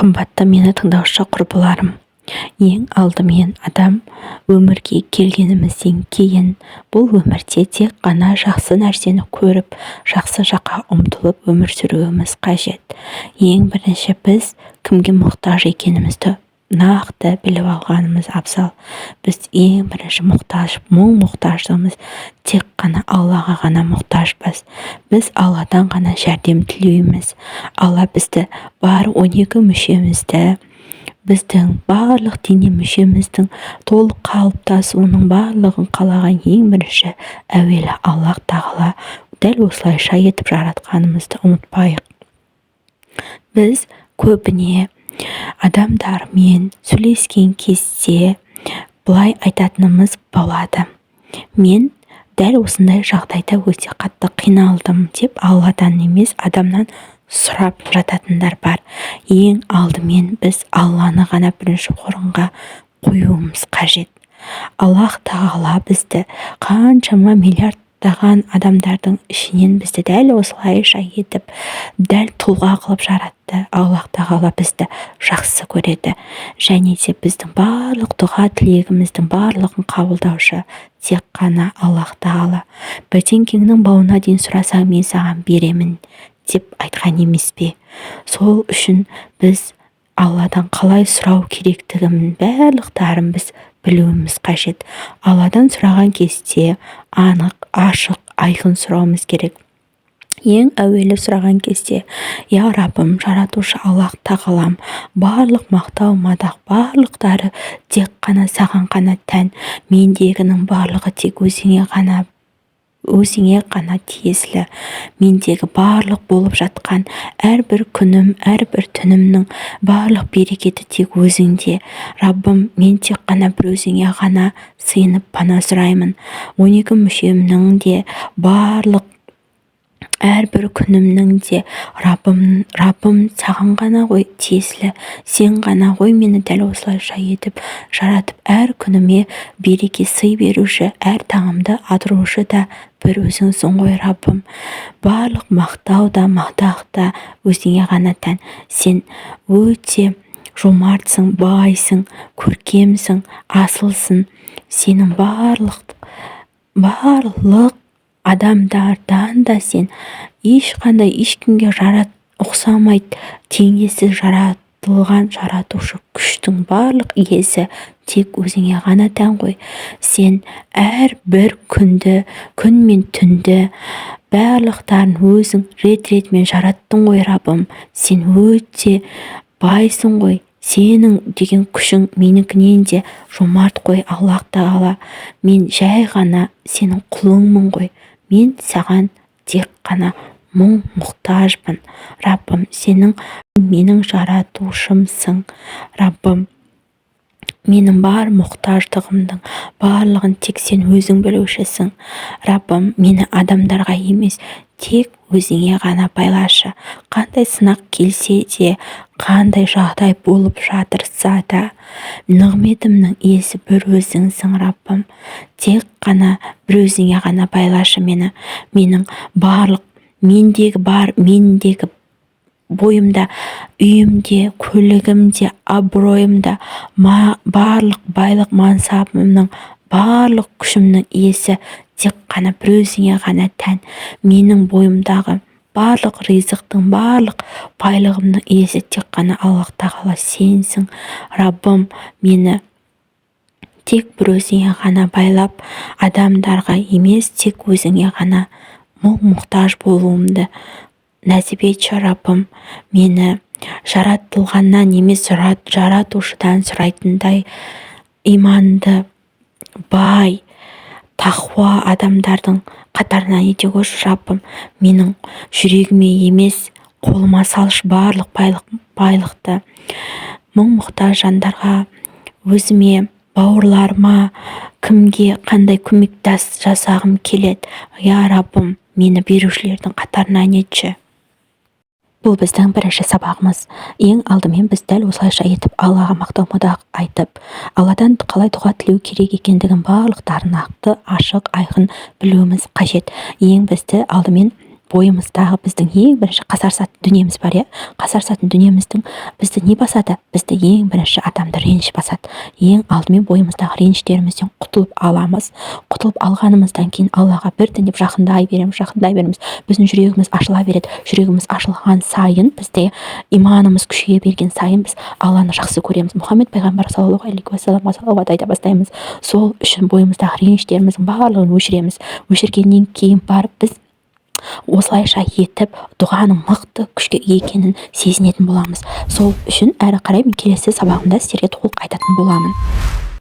Қымбатты мені тыңдаушы құрбыларым, ең алдымен адам өмірге келгенімізден кейін бұл өмірде тек қана жақсы нәрсені көріп, жақсы жаққа ұмтылып өмір сүруіміз қажет. Ең бірінші біз кімге мұқтаж екенімізді нақты біліп алғанымыз абзал. Біз ең бірінші мұқтаждығымыз тек қана Аллаға ғана мұқтажбыз. Біз Алладан ғана жәрдем тілейміз. Алла бізді бар 12 мүшемізді, біздің барлық дене мүшеміздің толық қалыптасуының барлығын қалаған ең бірінші әуелі Аллах тағала дәл осылайша етіп жаратқанымызды ұмытпайық. Біз көбіне адамдармен сөйлескен кезде былай айтатынымыз болады: мен дәл осындай жағдайда өте қатты қиналдым деп Алладан емес адамнан сұрап жататындар бар. Ең алдымен біз Алланы ғана бірінші орынға қоюымыз қажет. Аллах тағала бізді қаншама миллиардтаған адамдардың ішінен бізді дәл осылайша етіп, дәл тұлға қылып жаратты. Аллах тағала бізді жақсы көреді, және де біздің барлық дұға тілегіміздің барлығын қабылдаушы тек қана Аллах тағала. Бірдеңкеңнің бауына дейін сұрасаң, мен саған беремін деп айтқан емес пе? Сол үшін біз Алладан қалай сұрау керектігінің барлықтарын біз білуіміз қажет. Алладан сұраған кезде анық, ашық, айқын сұрауымыз керек. Ең әуелі сұраған кезде: я Раббым, жаратушы Аллах тағалам, барлық мақтау, мадақ, барлықтары тек қана саған ғана тән. Мендегінің барлығы тек өзіңе ғана тиесілі. Мендегі барлық болып жатқан әрбір күнім, әрбір түнімнің барлық берекеті тек өзіңде. Раббым, мен тек қана бір өзіңе ғана сыйынып пана сұраймын. 12 мүшемнің де барлық әрбір күнімнің де Раббым саған ғана ғой тиесілі. Сен ғана ғой мені дәл осылайша етіп жаратып, әр күніме береке сый беруші, әр таңымды адырушы да бір өзіңсің ғой Раббым. Барлық мақтау да, мадақ та өзіңе ғана тән. Сен өте жомартсың, байсың, көркемсің, асылсың. Сенің барлық адамдардан да сен ешкімге ұқсамайды, теңдессіз жаратылған жаратушы күштің барлық иесі тек өзіңе ғана тән ғой. Сен әрбір күнді, күн мен түнді барлықтарын өзің рет-ретімен жараттың ғой Раббым. Сен өте байсың ғой. Сенің деген күшің менікінен де жомарт қой Аллах тағала. Мен жай ғана сенің құлыңмын ғой. Мен саған тек қана мұқтажбын. Раббым, сенің менің жаратушымсың. Раббым, менің бар мұқтаждығымның барлығын тек сен өзің білушісің. Раббым, мені адамдарға емес, тек өзіңе ғана байлашы. Қандай сынақ келсе де, қандай жағдай болып жатырса да, нығметімнің иесі бір өзіңсің Раббым. Тек қана бір өзіңе ғана байлашы мені. Менің мендегі бойымда, үйімде, көлігімде, абыройымда, барлық байлық мансабымның, барлық күшімнің иесі тек қана бір өзіңе ғана тән. Менің бойымдағы барлық ризықтың, барлық байлығымның иесі тек қана Аллах тағала сенсің. Раббым, мені тек бір өзіңе ғана байлап, адамдарға емес, тек өзіңе ғана мұқтаж болуымды нәсіп етші Раббым. Мені жаратылғаннан емес, жаратушыдан сұрайтындай иманды, бай, тақуа адамдардың қатарынан ете қойшы Раббым. Менің жүрегіме емес, қолыма салшы барлық байлықты. Мұқтаж жандарға, өзіме, бауырларыма, кімге қандай көмектес жасағым келеді. Я Раббым, мені берушілердің қатарынан етші. Бұл біздің бірінші сабағымыз. Ең алдымен біз дәл осылайша етіп Аллаға мақтау мадақ айтып, Алладан қалай дұға тілеу керек екендігін барлықтарын нақты, ашық, айқын білуіміз қажет. Ең бізді алдымен бойымыздағы біздің ең бірінші қасарысатын дүниеміз бар, иә. Қасарысатын дүниеміздің бізді не басады? Бізді ең бірінші адамды реніш басады. Ең алдымен бойымыздағы реніштерімізден құтылып аламыз. Құтылып алғанымыздан кейін Аллаға біртіндеп жақындай береміз. Біздің жүрегіміз ашыла береді. Жүрегіміз ашылған сайын, бізде иманымыз күшейе берген сайын біз Алланы жақсы көреміз. Мұхаммед пайғамбар саллаллаху алейхи уассаламға салауат айта бастаймыз. Сол үшін бойымыздағы реніштеріміздің барлығын өшіреміз. Өшіргеннен кейін барып біз осылайша етіп дұғаның мықты күшке екенін сезінетін боламыз. Сол үшін әрі қарай мен келесі сабағымда сіздерге толық айтатын боламын.